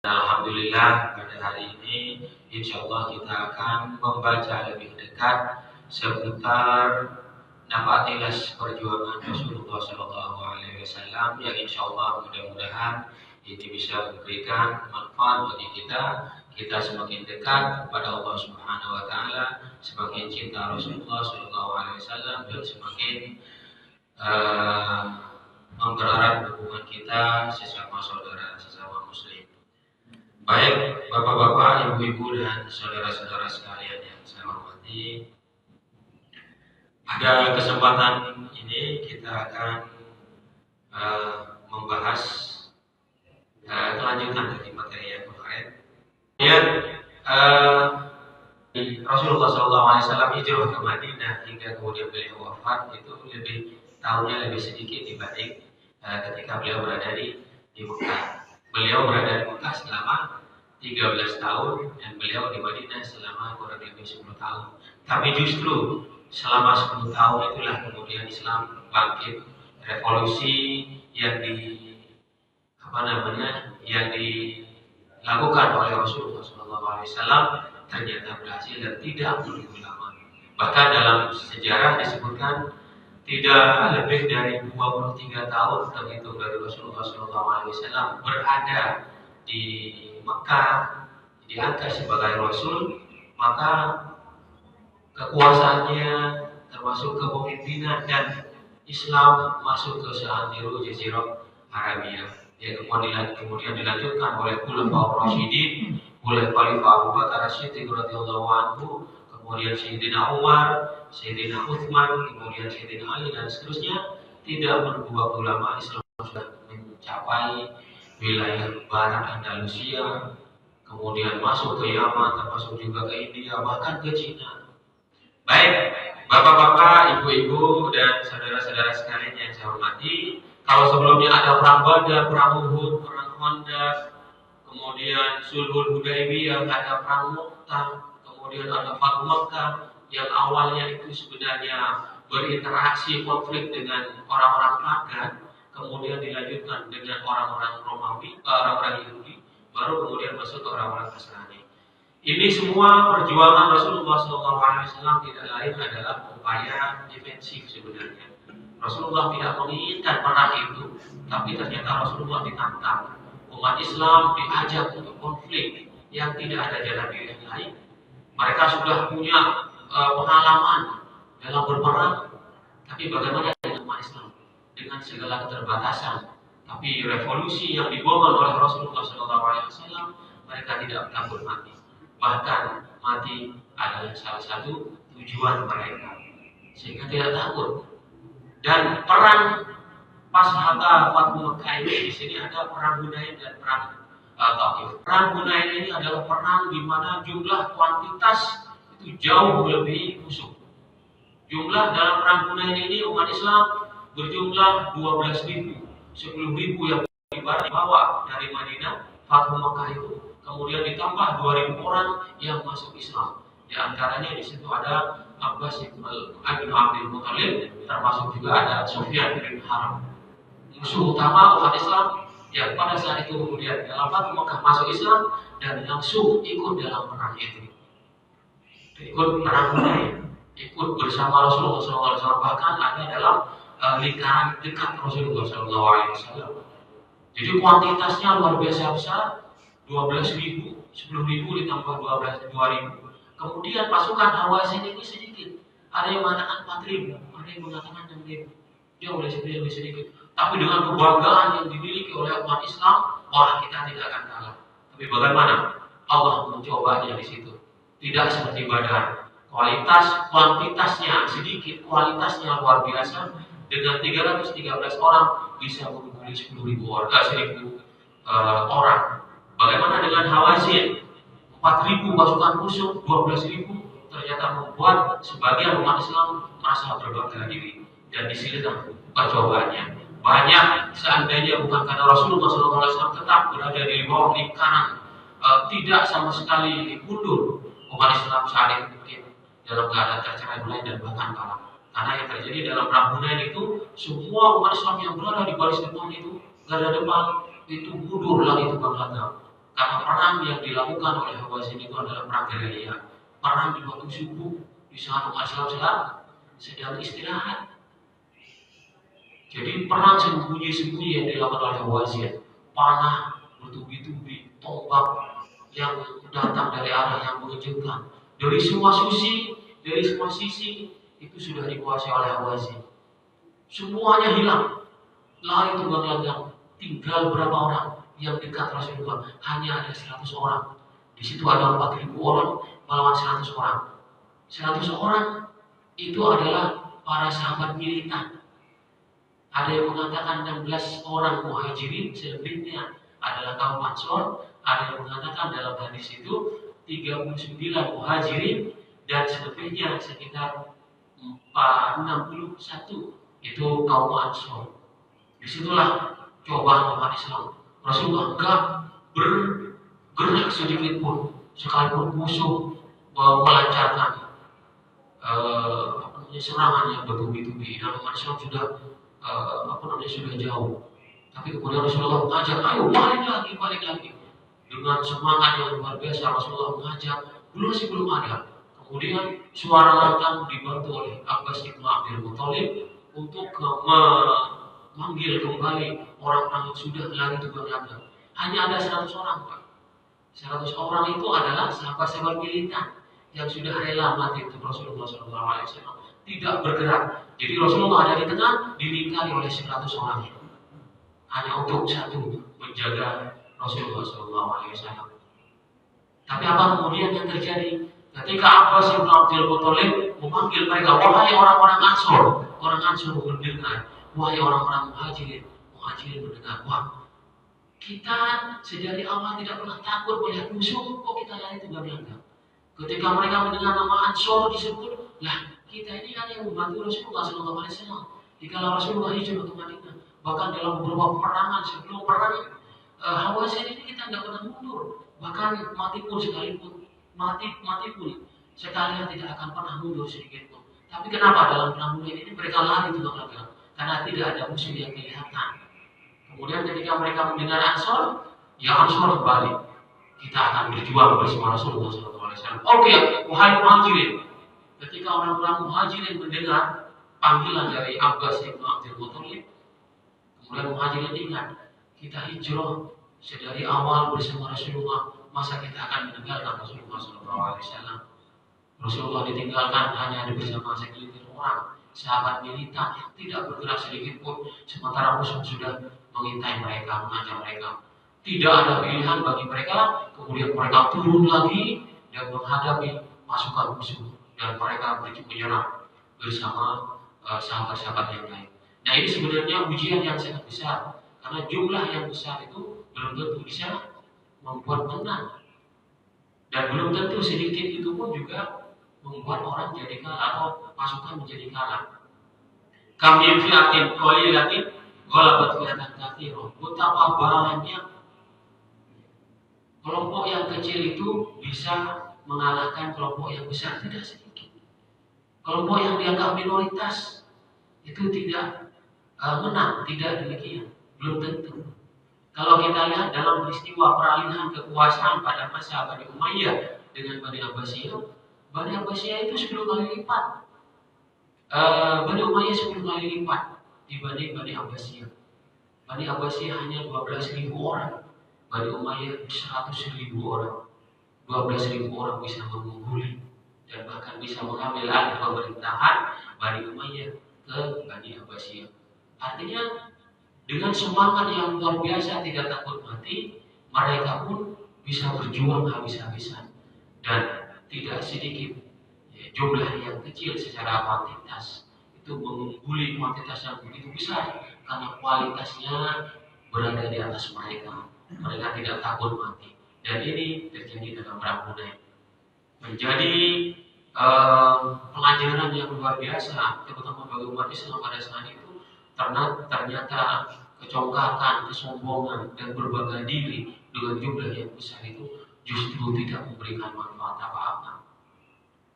Alhamdulillah pada hari ini insya Allah kita akan membaca lebih dekat seputar nafatilas perjuangan Rasulullah SAW yang insya Allah mudah-mudahan ini bisa memberikan manfaat bagi kita semakin dekat kepada Allah Subhanahu Wa Taala, semakin cinta Rasulullah SAW dan semakin mempererat hubungan kita sesama saudara, sesama muslim. Baik, bapak-bapak, ibu-ibu, dan saudara-saudara sekalian yang saya hormati, pada kesempatan ini kita akan membahas kelanjutan dari materi yang kemarin. Rasulullah SAW hijrah ke Madinah hingga kemudian beliau wafat itu tahunnya lebih sedikit dibanding ketika beliau berada di Mekah. Beliau berada di Mekah selama 13 tahun dan beliau di Madinah selama kurang lebih 10 tahun. Tapi justru selama 10 tahun itulah kemudian Islam bangkit, revolusi yang dilakukan oleh Rasulullah SAW ternyata berhasil dan tidak menunggu lama. Bahkan dalam sejarah disebutkan tidak lebih dari 23 tahun terhitung dari Rasulullah SAW berada di Mekah, diangkat sebagai Rasul, maka kekuasaannya termasuk kepemimpinan dan Islam masuk ke seantero Jazirah Arabia. Yang kemudian dilanjutkan oleh Khulafaur Rasyidin, oleh Khalifah Abu Bakar As-Siddiq radhiyallahu anhu, kemudian Sayyidina Umar, Sayyidina Uthman, kemudian Sayyidina Ali dan seterusnya. Tidak menunggu waktu lama Islam sudah mencapai wilayah barat Andalusia, kemudian masuk ke Yaman, termasuk juga ke India, bahkan ke Cina. Baik, bapak-bapak, ibu-ibu, dan saudara-saudara sekalian yang saya hormati, kalau sebelumnya ada perang Badar, perang Uhud, perang Khandaq, kemudian Sulhul Hudaybiyah, ada perang Mu'tah, kemudian ada Fathu Makkah yang awalnya itu sebenarnya berinteraksi konflik dengan orang-orang pagan, kemudian dilanjutkan dengan orang-orang Romawi, orang-orang Yahudi, baru kemudian masuk ke orang-orang Nasrani. Ini semua perjuangan Rasulullah SAW tidak lain adalah upaya defensif sebenarnya. Rasulullah tidak menginginkan perang itu, tapi ternyata Rasulullah ditantang. Umat Islam diajak untuk konflik yang tidak ada jalan pilihan lain. Mereka sudah punya pengalaman dalam berperang, tapi bagaimana dengan umat Islam dengan segala keterbatasan? Tapi revolusi yang dibangun oleh Rasulullah SAW, mereka tidak takut mati. Bahkan mati adalah salah satu tujuan mereka, sehingga tidak takut. Dan perang Pasca Fathu Makkah ini, di sini ada perang Hunain dan perang Taif. Perang Hunain ini adalah perang di mana jumlah kuantitas itu jauh lebih musuh. Jumlah dalam perang Hunain ini umat Islam berjumlah 12.000, 10.000 yang dibawa dari Madinah Fathu Makkah itu, kemudian ditambah 2.000 orang yang masuk Islam. Di antaranya di situ ada Abbas bin Abdul Muthalib, termasuk juga ada Sufyan bin Harb. Musuh utama umat Islam yang pada saat itu kemudian dalam Fathu Makkah masuk Islam dan langsung ikut dalam perang itu. Ikut perang Hunain, ikut bersama Rasulullah SAW, bahkan ada dalam lingkaran dekat Rasulullah SAW. Jadi kuantitasnya luar biasa besar, 12.000, 10.000 ditambah 2.000. Kemudian pasukan Hawazin ini sedikit, ada yang mengatakan 4.000, ada yang mengatakan 6.000. Dia lebih sedikit. Tapi dengan kebanggaan yang dimiliki oleh umat Islam, wah, kita tidak akan kalah. Tapi bagaimana? Allah mencobanya di situ. Tidak seperti Badar. Kuantitasnya sedikit, kualitasnya luar biasa. Dengan 313 orang bisa mengungguli 10.000 orang. Bagaimana dengan Hawazin? 4.000 pasukan musuh, 12.000 ternyata membuat sebagian umat Islam merasa berbangga diri. Dan disinilah percobaannya. Banyak seandainya bukan karena Rasulullah SAW tetap berada di bawah lingkaran, tidak sama sekali mundur, umat Islam saat itu mungkin dalam keadaan tercerai berai dan bahkan kalah. Karena yang terjadi dalam perang Hunain itu, semua umat Islam yang berada di baris depan itu, garda depan itu mundur lagi ke belakang. Karena perang yang dilakukan oleh Hawazin itu adalah perang gerilya, perang di waktu subuh, di saat umat Islam sedang istirahat. Jadi perang sembunyi-sembunyi yang dilakukan oleh Hawazin, panah bertubi-tubi, tombak yang datang dari arah yang mengejutkan, dari semua sisi, itu sudah dikuasai oleh Hawazin. Semuanya hilang, lari tunggang-langgang. Tinggal berapa orang yang dekat Rasulullah? Hanya ada 100 orang. Di situ ada 4.000 orang melawan 100 orang. 100 orang itu adalah para sahabat militan. Ada yang mengatakan 16 orang muhajirin, selebihnya adalah kaum Ansor. Ada yang mengatakan dalam hadis itu 39 muhajirin dan selebihnya sekitar 61 itu kaum Ansor. Disitulah cobaan umat Islam. Rasulullah enggak bergerak sedikit pun, sekalipun musuh melancarkan serangan yang bertubi-tubi dan umat Islam sudah sudah jauh. Tapi kemudian Rasulullah mengajak, ayo balik lagi. Dengan semangat yang luar biasa Rasulullah mengajak, belum ada. Kemudian suara lantang dibantu oleh Abbas bin Abdul Muthalib untuk memanggil kembali orang-orang yang sudah lari tunggang-langgang. Hanya ada 100 orang, Pak. 100 orang itu adalah sahabat-sahabat militan yang sudah rela mati untuk Rasulullah SAW, tidak bergerak. Jadi Rasulullah ada di tengah, dilingkari oleh 100 orang hanya untuk satu, menjaga Rasulullah SAW. Tapi apa kemudian yang terjadi? Ketika Abbas bin Abdul Muthalib memanggil mereka, wahai orang-orang Ansor mendengar, wahai orang-orang muhajirin mendengar, wah, kita sejak awal tidak pernah takut melihat musuh, kok kita lari tunggang-langgang. Ketika mereka mendengar nama Ansor disebut, lah kita ini kan yang membantu Rasulullah SAW. Dikala Rasulullah hijrah ke Madinah, bahkan dalam beberapa peperangan sebelum perang Hawazin ini kita nggak pernah mundur, bahkan mati pun sekalian tidak akan pernah mundur sedikit pun. Tapi kenapa dalam perang Hunain ini mereka lari tunggang-langgang? Karena tidak ada musuh yang kelihatan. Kemudian ketika mereka mendengar Ansor, ya Ansor kembali. Kita akan berjuang bersama Rasulullah SAW. Oke, wahai muhajirin. Ketika orang-orang muhajirin mendengar panggilan dari Abbas bin Abdul Muthalib, kemudian muhajirin ingat, kita hijrah sedari awal bersama Rasulullah, masa kita akan meninggalkan Rasulullah SAW? Rasulullah ditinggalkan hanya ada bersama segelintir orang, sahabat militan yang tidak bergerak sedikit pun, sementara musuh sudah mengintai mereka, mengajar mereka. Tidak ada pilihan bagi mereka, kemudian mereka turun lagi dan menghadapi pasukan musuh, dan mereka menyerang bersama sahabat-sahabat yang lain. Nah, ini sebenarnya ujian yang sangat besar, karena jumlah yang besar itu belum tentu bisa membuat menang, dan belum tentu sedikit itu pun juga membuat orang jadi kalah atau pasukan menjadi kalah. Kami fiatin qalilatin ghalabat fiatan katsiran. Betapa banyak kelompok yang kecil itu bisa mengalahkan kelompok yang besar tidak sedikit. Kelompok yang dianggap minoritas itu tidak menang, tidak demikian, belum tentu. Kalau kita lihat dalam peristiwa peralihan kekuasaan pada masa Bani Umayyah dengan Bani Abbasiyah itu 10 kali lipat. Bani Umayyah 10 kali lipat dibanding Bani Abbasiyah. Bani Abbasiyah hanya 12.000 orang, Bani Umayyah 100.000 orang. 12.000 orang bisa mengungguli dan bahkan bisa mengambil alih pemerintahan Bani Umayyah ke Bani Abbasiyah. Artinya dengan semangat yang luar biasa, tidak takut mati, mereka pun bisa berjuang habis-habisan, dan tidak sedikit jumlah yang kecil secara kuantitas itu mengungguli kuantitas yang begitu besar, karena kualitasnya berada di atas mereka. Mereka tidak takut mati, dan ini terjadi dalam perang Hunain. Menjadi pelajaran yang luar biasa, terutama bagi umat Islam pada saat itu. Ternyata kecongkakan, kesombongan, dan berbangga diri dengan jumlah yang besar itu justru tidak memberikan manfaat apa-apa,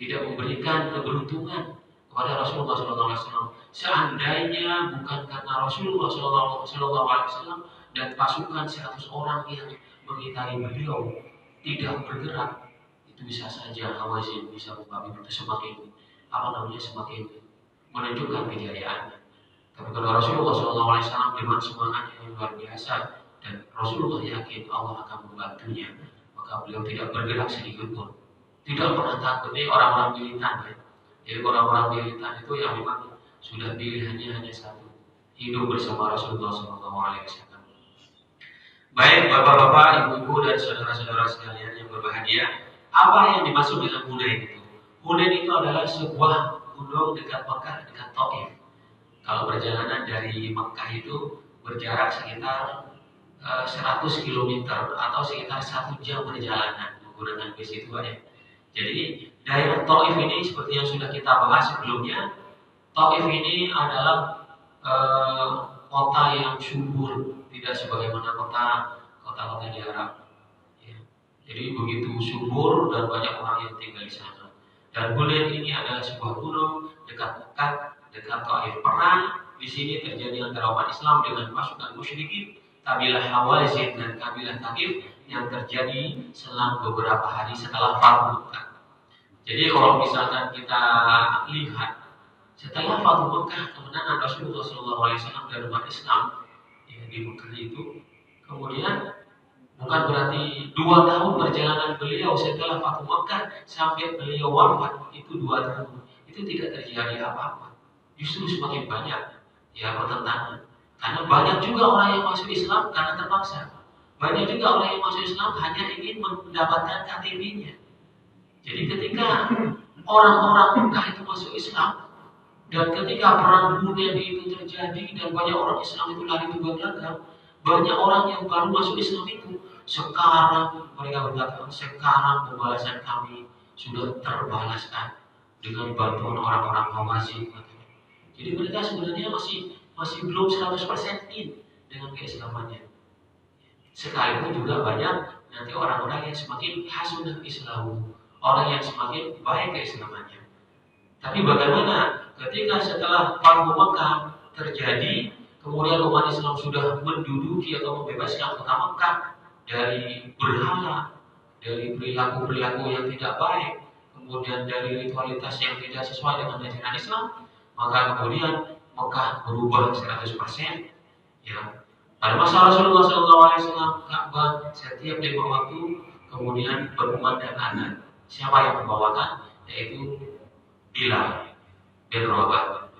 tidak memberikan keberuntungan kepada Rasulullah SAW. Seandainya bukan karena Rasulullah SAW dan pasukan 100 orang yang mengitari beliau tidak bergerak, itu bisa saja Hawazin bisa membabi itu semakin semakin menunjukkan kejayaan. Tapi kalau Rasulullah SAW dengan semangat yang luar biasa dan Rasulullah yakin Allah akan membantunya, maka beliau tidak bergerak sedikit pun, tidak pernah takut. Ini orang-orang militan ya. Jadi orang-orang militan itu yang memang sudah pilihannya hanya satu, hidup bersama Rasulullah SAW. Baik bapak-bapak, ibu-ibu dan saudara-saudara sekalian yang berbahagia, apa yang dimaksud dengan Hunain itu? Hunain itu adalah sebuah gunung dekat Mekah, dekat Taif. Kalau perjalanan dari Mekah itu berjarak sekitar 100 km atau sekitar 1 jam perjalanan menggunakan bis itu ya. Jadi daerah Taif ini seperti yang sudah kita bahas sebelumnya, Taif ini adalah kota yang subur, tidak sebagaimana kota-kota di Arab. Ya. Jadi begitu subur dan banyak orang yang tinggal di sana. Dan Hunain ini adalah sebuah gunung dekat Mekah, dekat Taif. Perang di sini terjadi antara umat Islam dengan pasukan musyrikin, kabilah Hawazin dan kabilah Thaqif yang terjadi selang beberapa hari setelah Fathu Mekah. Jadi kalau misalkan kita lihat setelah Fathu Mekah, kemenangan Rasulullah SAW dan umat Islam ya, di Mekah itu, kemudian bukan berarti 2 tahun perjalanan beliau setelah Fathu Mekah sampai beliau wafat itu 2 tahun, itu tidak terjadi apa-apa. Justru semakin banyak ya pertentangan. Karena banyak juga orang yang masuk Islam karena terpaksa. Banyak juga orang yang masuk Islam hanya ingin mendapatkan KTP-nya. Jadi ketika orang-orang Mekah itu masuk Islam, dan ketika perang Hunain itu terjadi dan banyak orang Islam itu lari ke belakang, banyak orang yang baru masuk Islam itu sekarang mereka berkata, sekarang pembalasan kami sudah terbalaskan dengan bantuan orang-orang Hawazin. Jadi mereka sebenarnya masih belum 100% in dengan keislamannya. Sekalipun juga banyak nanti orang-orang yang semakin hasunah Islamu, orang yang semakin baik keislamannya. Tapi bagaimana ketika setelah Fathu Mekah terjadi, kemudian umat Islam sudah menduduki atau membebaskan kota Mekah dari berhala, dari perilaku-perilaku yang tidak baik, kemudian dari ritualitas yang tidak sesuai dengan ajaran Islam, maka kemudian Mekah berubah 100%. Ya. Pada masa Rasulullah SAW, Ka'bah setiap 5 waktu kemudian berkumandang azan. Siapa yang membawakan? Yaitu Bilal bin Rabah.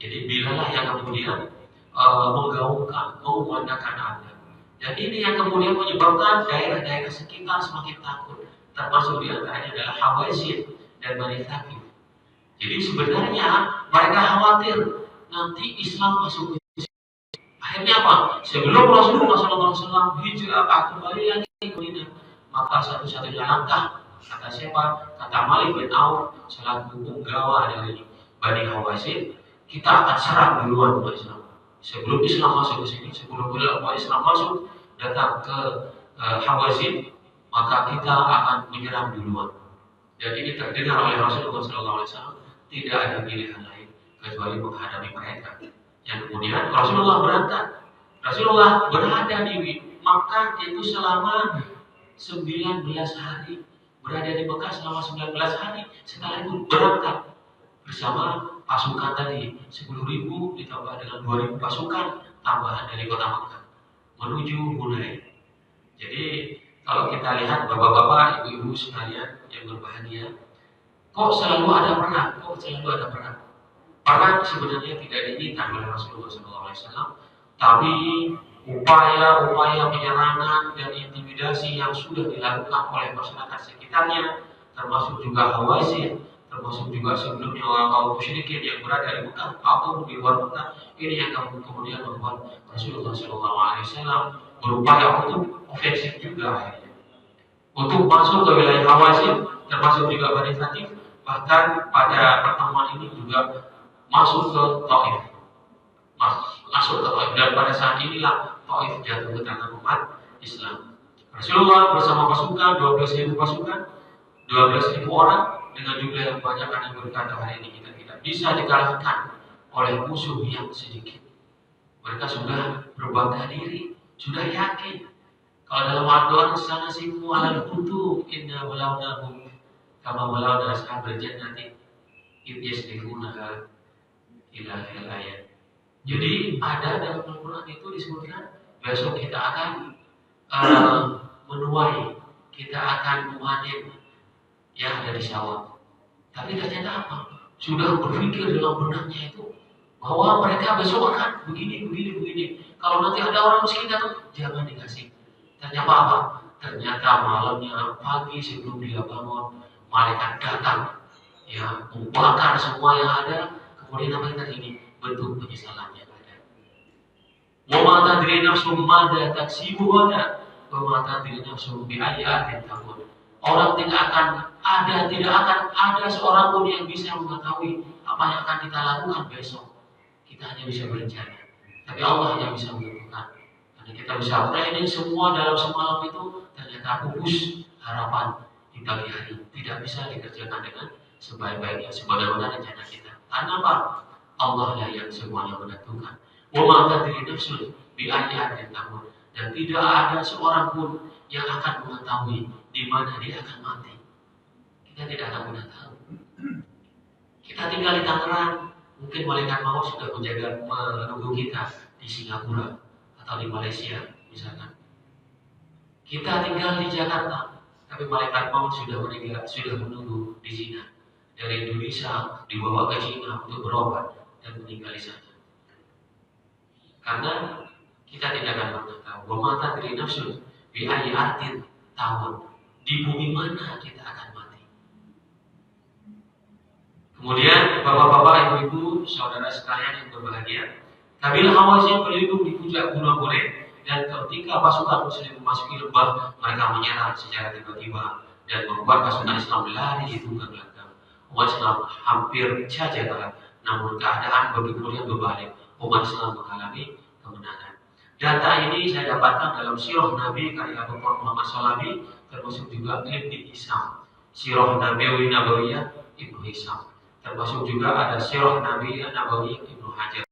Jadi Bilal lah yang kemudian menggaungkan, mengumandangkan azan. Dan ini yang kemudian menyebabkan daerah-daerah sekitar semakin takut. Termasuk di antaranya adalah Hawazin dan Bani Thaqif. Jadi sebenarnya mereka khawatir nanti Islam masuk ke sini. Akhirnya apa? Sebelum Rasulullah SAW hijrah kembali lagi ke Madinah, maka satu-satunya langkah kata siapa? Kata Malik bin Auf selaku penggawa dari Bani Hawazin, kita akan serang duluan umat Islam. Sebelum Islam masuk ke sini, sebelum umat Islam masuk datang ke Hawazin, maka kita akan menyerang duluan. Dan ini terdengar oleh Rasulullah SAW. Tidak ada pilihan lain kecuali menghadapi mereka. Yang kemudian Rasulullah berangkat. Rasulullah berada di Makkah itu selama 19 hari. Berada di Mekah selama 19 hari. Setelah itu berangkat bersama pasukan tadi 10.000 ditambah dengan 2.000 pasukan tambahan dari kota Mekah menuju Hunain. Jadi kalau kita lihat bapak-bapak, ibu-ibu sekalian yang berbahagia, kok selalu ada perang? Perang sebenarnya tidak diinginkan oleh Rasulullah SAW, tapi upaya-upaya penyerangan dan intimidasi yang sudah dilakukan oleh masyarakat sekitarnya, termasuk juga Hawazin, termasuk juga sebelumnya kaum musyrikin yang berada di Mekah atau di luar Mekah, ini yang kemudian membuat Rasulullah SAW berupaya untuk ofensif juga untuk masuk ke wilayah Hawazin, termasuk juga Bani Thaqif. Bahkan pada pertemuan ini juga masuk ke Taif. Dan pada saat inilah Taif jatuh ke tangan umat Islam. Rasulullah bersama pasukan 12.000 pasukan, 12.000 orang dengan jumlah yang banyak, yang berkata hari ini kita tidak bisa dikalahkan oleh musuh yang sedikit. Mereka sudah berbangga diri, sudah yakin Kalau dalam doa sanasimu alal kutu inna balawnahum kama balawna ashabal jannati id yasbiqunaha ila akhir ayat. Jadi ada dalam Al-Quran itu disebutkan besok kita akan menuai, kita akan memanen yang ada di sawah. Tapi ternyata apa? Sudah berpikir dalam benaknya itu bahwa mereka besok akan begini. Kalau nanti ada orang miskin datang, jangan dikasih. Ternyata apa? Ternyata malamnya, pagi sebelum dia bangun, malaikat datang, ya membakar semua yang ada. Kemudian apa yang terjadi? Bentuk penyesalannya ada. Wa ma tadri nafsum madza taksibu ghadan, wa ma tadri nafsum bi ayyi ardin tamut. Orang tidak akan ada seorang pun yang bisa mengetahui apa yang akan kita lakukan besok. Kita hanya bisa berencana, tapi Allah yang bisa menentukan. Karena kita bisa planning semua dalam semalam itu, ternyata pupus harapan di pagi hari tidak bisa dikerjakan dengan sebaik-baiknya sebagaimana rencana kita. Karena apa? Allah lah yang semuanya menentukan. Wa ma tadri nafsun bi ayyi ardin tamut. Dan tidak ada seorang pun yang akan mengetahui di mana dia akan mati. Kita tidak akan pernah tahu. Kita tinggal di Tangerang, mungkin malaikat maut sudah menunggu kita di Singapura atau di Malaysia misalkan. Kita tinggal di Jakarta, tapi malaikat maut sudah menunggu di Cina. Dari Indonesia dibawa ke Cina untuk berobat dan meninggal di sana. Karena kita tidak akan pernah tahu. Wa ma tadri nafsun bi ayyi ardin tamut. Di bumi mana kita akan mati. Kemudian bapak-bapak, ibu-ibu, saudara sekalian yang berbahagia, kabilah Hawazin berlindung di puncak gunung Horeb, dan ketika pasukan Muslim memasuki lembah, mereka menyerang secara tiba-tiba dan membuat pasukan Islam lari di tunggang belakang. Umat Islam hampir saja kalah, namun keadaan kemudian berbalik. Umat Islam mengalami kemenangan. Data ini saya dapatkan dalam Sirah Nabi karya Dr. Muhammad Shalabi, termasuk juga Ibnu Hisam, Sirah Nabawiyah Ibnu Hisam, termasuk juga ada Sirah Nabi Nabawi Ibnu Hajar.